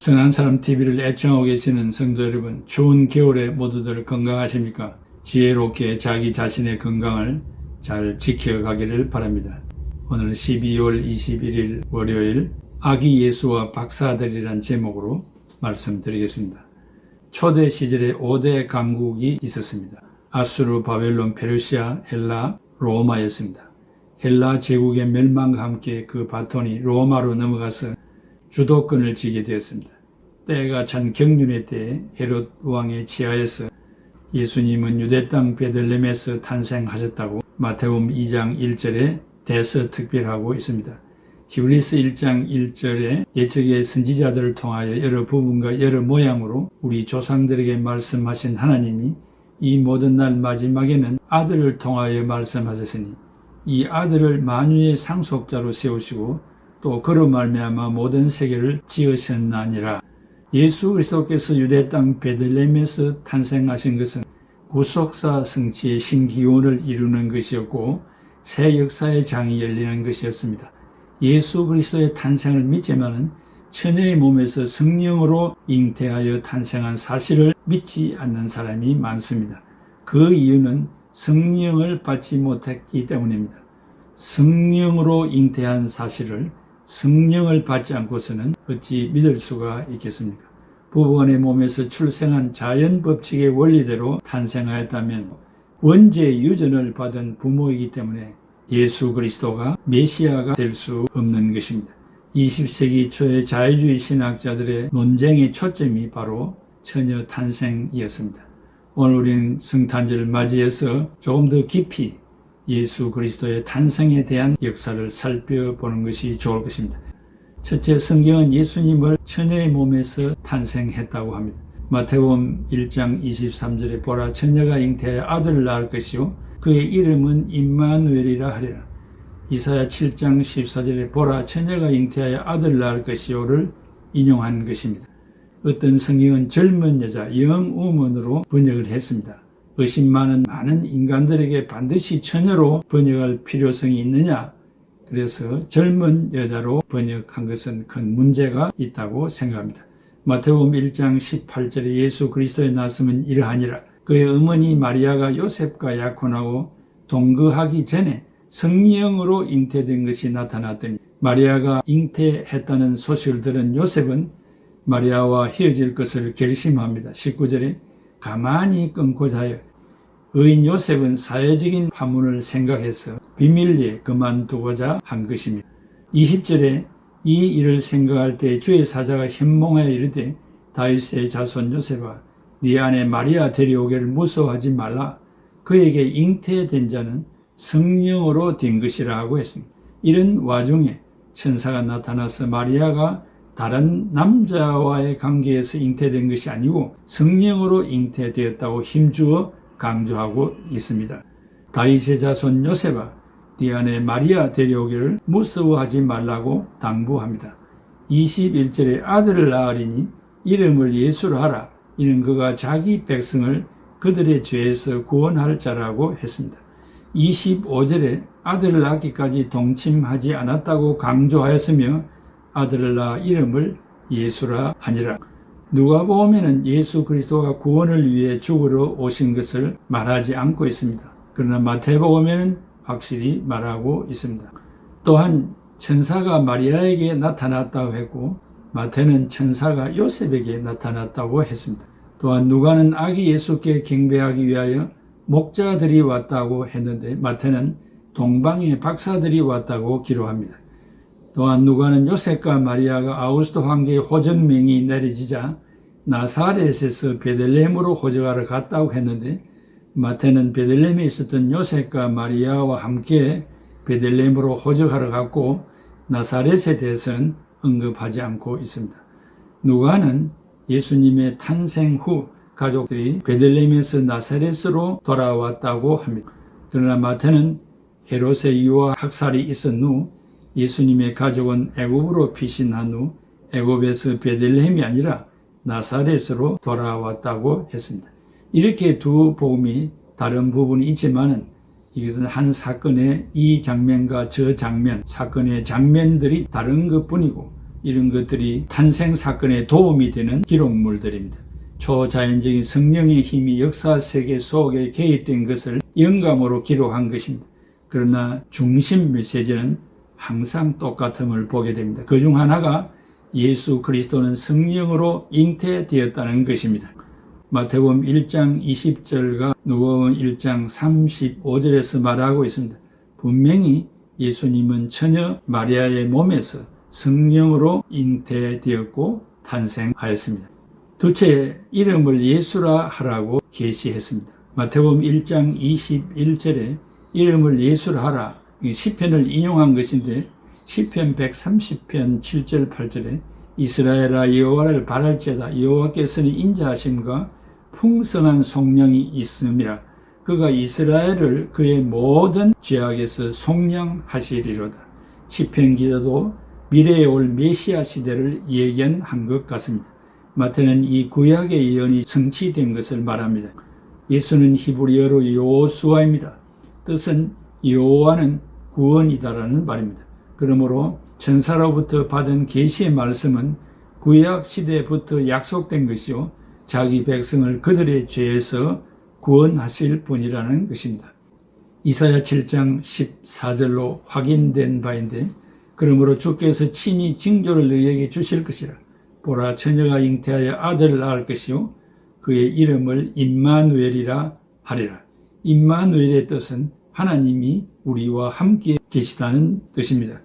선한 사람 TV를 애청하고 계시는 성도 여러분, 추운 겨울에 모두들 건강하십니까? 지혜롭게 자기 자신의 건강을 잘 지켜가기를 바랍니다. 오늘 12월 21일 월요일 아기 예수와 박사들이란 제목으로 말씀드리겠습니다. 초대 시절에 5대 강국이 있었습니다. 아수르, 바벨론, 페르시아, 헬라, 로마였습니다. 헬라 제국의 멸망과 함께 그 바톤이 로마로 넘어가서 주도권을 쥐게 되었습니다. 때가 찬 경륜의 때에 헤롯 왕의 치하에서 예수님은 유대 땅 베들레헴에서 탄생하셨다고 마태복음 2장 1절에 대서특필하고 있습니다. 히브리서 1장 1절에 예측의 선지자들을 통하여 여러 부분과 여러 모양으로 우리 조상들에게 말씀하신 하나님이 이 모든 날 마지막에는 아들을 통하여 말씀하셨으니 이 아들을 만유의 상속자로 세우시고 또 그로 말미암아 모든 세계를 지으셨나니라. 예수 그리스도께서 유대 땅 베들레헴에서 탄생하신 것은 구속사 성취의 신기원을 이루는 것이었고 새 역사의 장이 열리는 것이었습니다. 예수 그리스도의 탄생을 믿지만은 처녀의 몸에서 성령으로 잉태하여 탄생한 사실을 믿지 않는 사람이 많습니다. 그 이유는 성령을 받지 못했기 때문입니다. 성령으로 잉태한 사실을 성령을 받지 않고서는 어찌 믿을 수가 있겠습니까? 부부간의 몸에서 출생한 자연법칙의 원리대로 탄생하였다면 원죄 유전을 받은 부모이기 때문에 예수 그리스도가 메시아가 될 수 없는 것입니다. 20세기 초의 자유주의 신학자들의 논쟁의 초점이 바로 처녀 탄생이었습니다. 오늘 우리는 성탄절을 맞이해서 조금 더 깊이 예수 그리스도의 탄생에 대한 역사를 살펴보는 것이 좋을 것입니다. 첫째, 성경은 예수님을 처녀의 몸에서 탄생했다고 합니다. 마태복음 1장 23절에 보라, 처녀가 잉태하여 아들을 낳을 것이요 그의 이름은 임마누엘이라 하리라. 이사야 7장 14절에 보라, 처녀가 잉태하여 아들을 낳을 것이요를 인용한 것입니다. 어떤 성경은 젊은 여자 영우먼으로 번역을 했습니다. 의심 많은 인간들에게 반드시 처녀로 번역할 필요성이 있느냐? 그래서 젊은 여자로 번역한 것은 큰 문제가 있다고 생각합니다. 마태복음 1장 18절에 예수 그리스도의 나심은 이러하니라. 그의 어머니 마리아가 요셉과 약혼하고 동거하기 전에 성령으로 잉태된 것이 나타났더니 마리아가 잉태했다는 소식을 들은 요셉은 마리아와 헤어질 것을 결심합니다. 19절에 가만히 끊고 자요. 의인 요셉은 사회적인 파문을 생각해서 비밀리에 그만두고자 한 것입니다. 20절에 이 일을 생각할 때 주의 사자가 현몽하여 이르되 다윗의 자손 요셉아 네 아내 마리아 데려오기를 무서워하지 말라. 그에게 잉태된 자는 성령으로 된 것이라 하고 했습니다. 이런 와중에 천사가 나타나서 마리아가 다른 남자와의 관계에서 잉태된 것이 아니고 성령으로 잉태되었다고 힘주어 강조하고 있습니다. 다윗의 자손 요셉아 네 아내 마리아 데려오기를 무서워하지 말라고 당부합니다. 21절에 아들을 낳으리니 이름을 예수로 하라. 이는 그가 자기 백성을 그들의 죄에서 구원할 자라고 했습니다. 25절에 아들을 낳기까지 동침하지 않았다고 강조하였으며 아들을 낳아 이름을 예수라 하니라. 누가복음에는 예수 그리스도가 구원을 위해 죽으러 오신 것을 말하지 않고 있습니다. 그러나 마태복음에는 확실히 말하고 있습니다. 또한 천사가 마리아에게 나타났다고 했고 마태는 천사가 요셉에게 나타났다고 했습니다. 또한 누가는 아기 예수께 경배하기 위하여 목자들이 왔다고 했는데 마태는 동방의 박사들이 왔다고 기록합니다. 또한 누가는 요셉과 마리아가 아우구스도 황제의 호적명이 내려지자 나사렛에서 베들레헴으로 호적하러 갔다고 했는데 마태는 베들레헴에 있었던 요셉과 마리아와 함께 베들레헴으로 호적하러 갔고 나사렛에 대해서는 언급하지 않고 있습니다. 누가는 예수님의 탄생 후 가족들이 베들레헴에서 나사렛으로 돌아왔다고 합니다. 그러나 마태는 헤롯의 유아 학살이 있은 후 예수님의 가족은 애굽으로 피신한 후 애굽에서 베들레헴이 아니라 나사렛으로 돌아왔다고 했습니다. 이렇게 두 복음이 다른 부분이 있지만은 이것은 한 사건의 이 장면과 저 장면, 사건의 장면들이 다른 것뿐이고 이런 것들이 탄생 사건에 도움이 되는 기록물들입니다. 초자연적인 성령의 힘이 역사 세계 속에 개입된 것을 영감으로 기록한 것입니다. 그러나 중심 메시지는 항상 똑같음을 보게 됩니다. 그 중 하나가 예수 그리스도는 성령으로 잉태되었다는 것입니다. 마태복음 1장 20절과 누가복음 1장 35절에서 말하고 있습니다. 분명히 예수님은 처녀 마리아의 몸에서 성령으로 잉태되었고 탄생하였습니다. 둘째, 이름을 예수라 하라고 계시했습니다. 마태복음 1장 21절에 이름을 예수라 하라, 시편을 인용한 것인데 시편 130편 7절 8절에 이스라엘아 여호와를 바랄지어다 여호와께서는 인자하심과 풍성한 속량이 있음이라 그가 이스라엘을 그의 모든 죄악에서 속량하시리로다. 시편 기자도 미래에 올 메시아 시대를 예견한 것 같습니다. 마태는 이 구약의 예언이 성취된 것을 말합니다. 예수는 히브리어로 여호수아입니다. 뜻은 여호와는 구원이다라는 말입니다. 그러므로 천사로부터 받은 계시의 말씀은 구약 시대부터 약속된 것이요 자기 백성을 그들의 죄에서 구원하실 분이라는 것입니다. 이사야 7장 14절로 확인된 바인데 그러므로 주께서 친히 징조를 너희에게 주실 것이라. 보라 처녀가 잉태하여 아들을 낳을 것이요 그의 이름을 임마누엘이라 하리라. 임마누엘의 뜻은 하나님이 우리와 함께 계시다는 뜻입니다.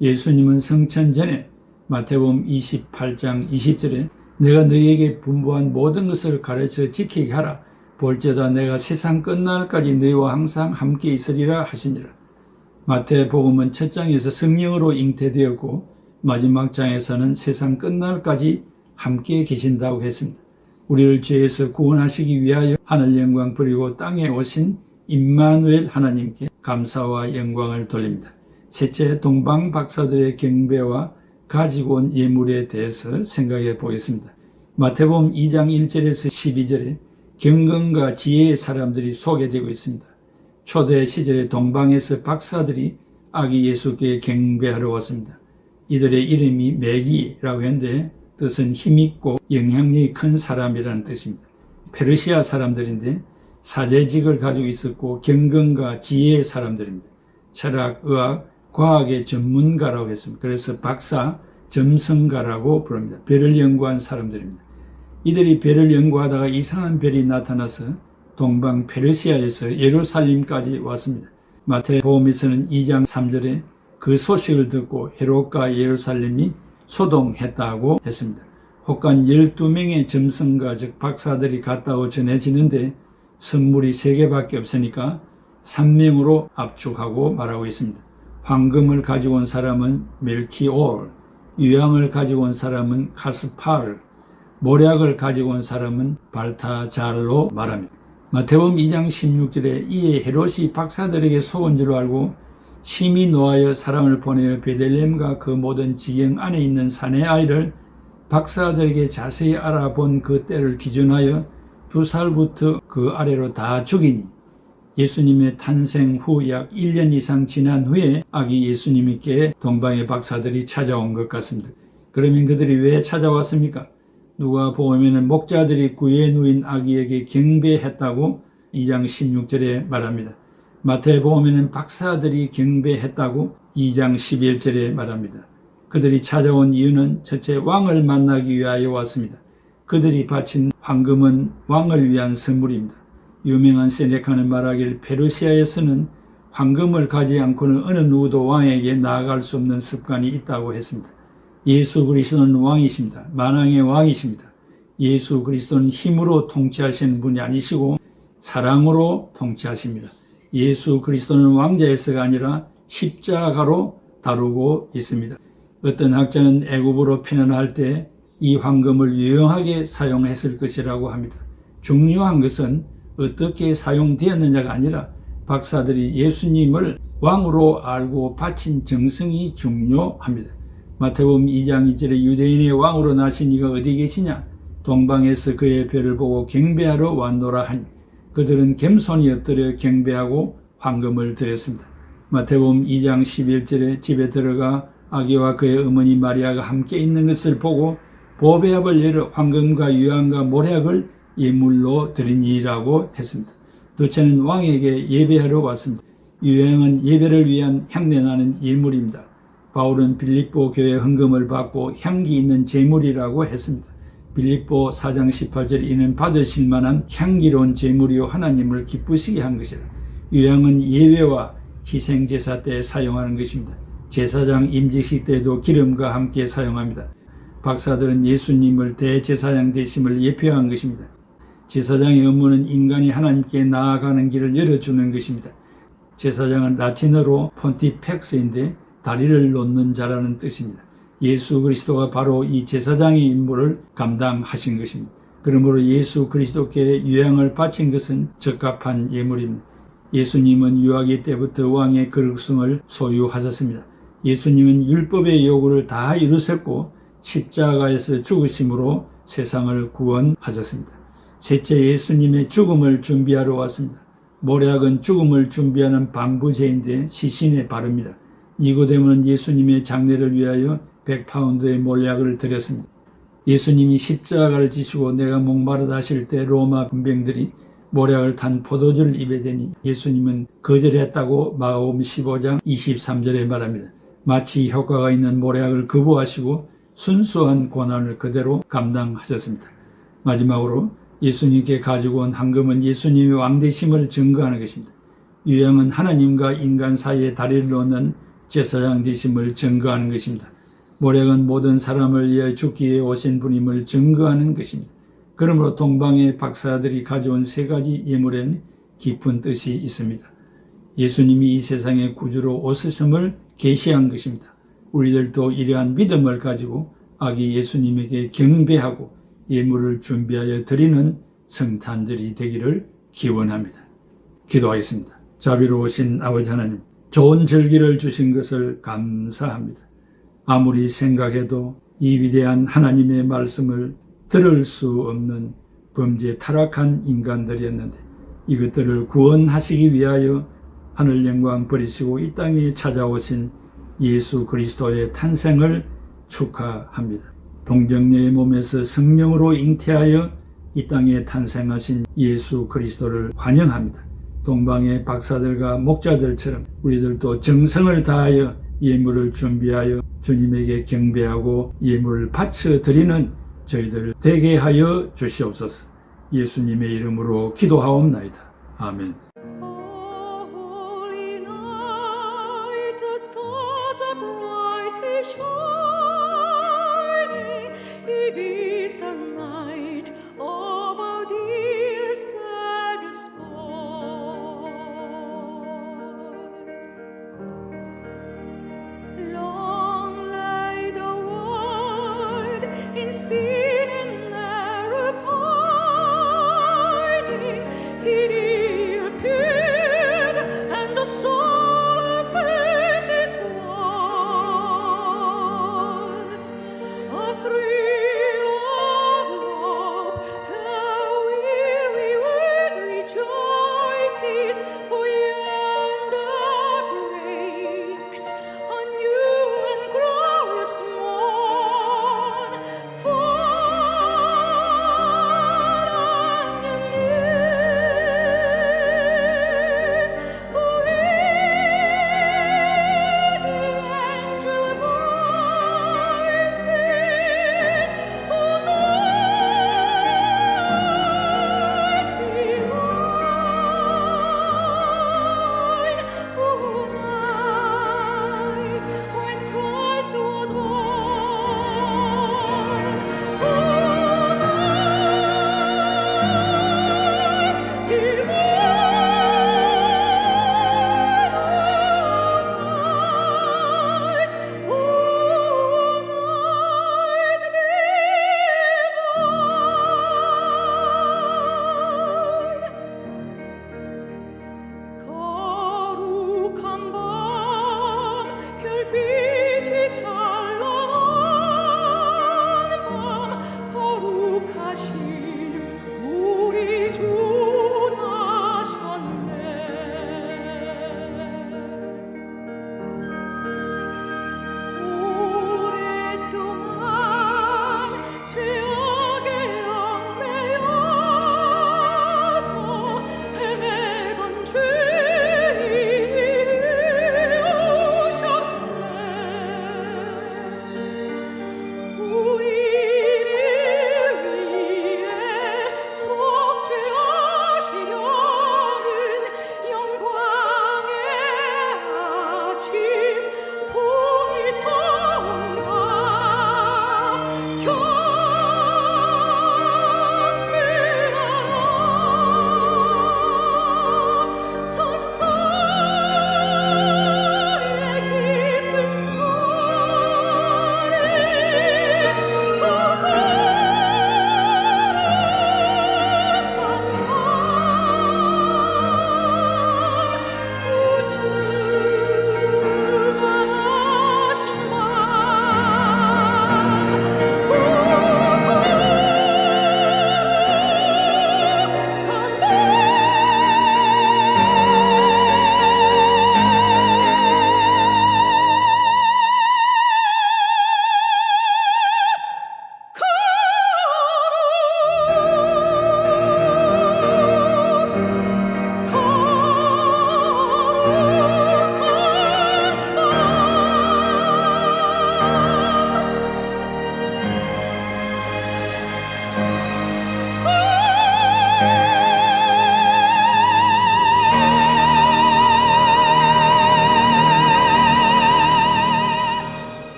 예수님은 성천 전에 마태복음 28장 20절에 내가 너희에게 분부한 모든 것을 가르쳐 지키게 하라. 볼지어다 내가 세상 끝날까지 너희와 항상 함께 있으리라 하시니라. 마태복음은 첫 장에서 성령으로 잉태되었고 마지막 장에서는 세상 끝날까지 함께 계신다고 했습니다. 우리를 죄에서 구원하시기 위하여 하늘 영광 버리고 땅에 오신 임마누엘 하나님께 감사와 영광을 돌립니다. 셋째, 동방 박사들의 경배와 가지고 온 예물에 대해서 생각해 보겠습니다. 마태복음 2장 1절에서 12절에 경건과 지혜의 사람들이 소개되고 있습니다. 초대 시절에 동방에서 박사들이 아기 예수께 경배하러 왔습니다. 이들의 이름이 매기라고 했는데 뜻은 힘있고 영향력이 큰 사람이라는 뜻입니다. 페르시아 사람들인데 사제직을 가지고 있었고 경건과 지혜의 사람들입니다. 철학, 의학, 과학의 전문가라고 했습니다. 그래서 박사, 점성가라고 부릅니다. 별을 연구한 사람들입니다. 이들이 별을 연구하다가 이상한 별이 나타나서 동방 페르시아에서 예루살렘까지 왔습니다. 마태복음에서는 2장 3절에 그 소식을 듣고 헤롯과 예루살렘이 소동했다고 했습니다. 혹간 12명의 점성가 즉 박사들이 갔다고 전해지는데 선물이 3개밖에 없으니까 3명으로 압축하고 말하고 있습니다. 황금을 가지고 온 사람은 멜키올, 유향을 가지고 온 사람은 카스파르, 모략을 가지고 온 사람은 발타잘로 말합니다. 마태복음 2장 16절에 이에 헤롯이 박사들에게 속은 줄 알고 심히 노하여 사람을 보내어 베들레헴과 그 모든 지경 안에 있는 사내 아이를 박사들에게 자세히 알아본 그 때를 기준하여 2살부터 그 아래로 다 죽이니 예수님의 탄생 후 약 1년 이상 지난 후에 아기 예수님께 동방의 박사들이 찾아온 것 같습니다. 그러면 그들이 왜 찾아왔습니까? 누가복음에는 목자들이 구에 누인 아기에게 경배했다고 2장 16절에 말합니다. 마태복음에는 박사들이 경배했다고 2장 11절에 말합니다. 그들이 찾아온 이유는 첫째 왕을 만나기 위하여 왔습니다. 그들이 바친 황금은 왕을 위한 선물입니다. 유명한 세네카는 말하길 페르시아에서는 황금을 가지 않고는 어느 누구도 왕에게 나아갈 수 없는 습관이 있다고 했습니다. 예수 그리스도는 왕이십니다. 만왕의 왕이십니다. 예수 그리스도는 힘으로 통치하시는 분이 아니시고 사랑으로 통치하십니다. 예수 그리스도는 왕자에서가 아니라 십자가로 다루고 있습니다. 어떤 학자는 애굽으로 피난할 때 이 황금을 유용하게 사용했을 것이라고 합니다. 중요한 것은 어떻게 사용되었느냐가 아니라 박사들이 예수님을 왕으로 알고 바친 정성이 중요합니다. 마태복음 2장 2절에 유대인의 왕으로 나신 이가 어디 계시냐? 동방에서 그의 별을 보고 경배하러 왔노라 하니 그들은 겸손히 엎드려 경배하고 황금을 드렸습니다. 마태복음 2장 11절에 집에 들어가 아기와 그의 어머니 마리아가 함께 있는 것을 보고 보배압을 열어 황금과 유향과 모략을 예물로 드리니라고 했습니다. 두째는 왕에게 예배하러 왔습니다. 유향은 예배를 위한 향내나는 예물입니다. 바울은 빌립보 교회 헌금을 받고 향기 있는 제물이라고 했습니다. 빌립보 4장 18절 이는 받으실 만한 향기로운 제물이요 하나님을 기쁘시게 한 것이라. 유향은 예배와 희생제사 때 사용하는 것입니다. 제사장 임직식 때도 기름과 함께 사용합니다. 박사들은 예수님을 대제사장 되심을 예표한 것입니다. 제사장의 업무는 인간이 하나님께 나아가는 길을 열어주는 것입니다. 제사장은 라틴어로 폰티펙스인데 다리를 놓는 자라는 뜻입니다. 예수 그리스도가 바로 이 제사장의 임무를 감당하신 것입니다. 그러므로 예수 그리스도께 유향을 바친 것은 적합한 예물입니다. 예수님은 유아기 때부터 왕의 거룩성을 소유하셨습니다. 예수님은 율법의 요구를 다 이루셨고 십자가에서 죽으심으로 세상을 구원하셨습니다. 셋째, 예수님의 죽음을 준비하러 왔습니다. 모략은 죽음을 준비하는 방부제인데 시신에 바릅니다. 니고데모는 예수님의 장례를 위하여 100파운드의 몰약을 드렸습니다. 예수님이 십자가를 지시고 내가 목마르다 하실 때 로마 군병들이 모략을 탄 포도주를 입에 대니 예수님은 거절했다고 마가복음 15장 23절에 말합니다. 마치 효과가 있는 모략을 거부하시고 순수한 고난을 그대로 감당하셨습니다. 마지막으로 예수님께 가지고 온 황금은 예수님의 왕되심을 증거하는 것입니다. 유향은 하나님과 인간 사이에 다리를 놓는 제사장 되심을 증거하는 것입니다. 모략은 모든 사람을 위하여 죽기 위해 오신 분임을 증거하는 것입니다. 그러므로 동방의 박사들이 가져온 세 가지 예물에는 깊은 뜻이 있습니다. 예수님이 이 세상의 구주로 오셨음을 계시한 것입니다. 우리들도 이러한 믿음을 가지고 아기 예수님에게 경배하고 예물을 준비하여 드리는 성탄절이 되기를 기원합니다. 기도하겠습니다. 자비로우신 아버지 하나님, 좋은 절기를 주신 것을 감사합니다. 아무리 생각해도 이 위대한 하나님의 말씀을 들을 수 없는 범죄 타락한 인간들이었는데 이것들을 구원하시기 위하여 하늘 영광 버리시고 이 땅에 찾아오신 예수 그리스도의 탄생을 축하합니다. 동정녀의 몸에서 성령으로 잉태하여 이 땅에 탄생하신 예수 그리스도를 환영합니다. 동방의 박사들과 목자들처럼 우리들도 정성을 다하여 예물을 준비하여 주님에게 경배하고 예물을 바쳐 드리는 저희들 되게 하여 주시옵소서. 예수님의 이름으로 기도하옵나이다. 아멘. Holy night, the stars are brightly shining.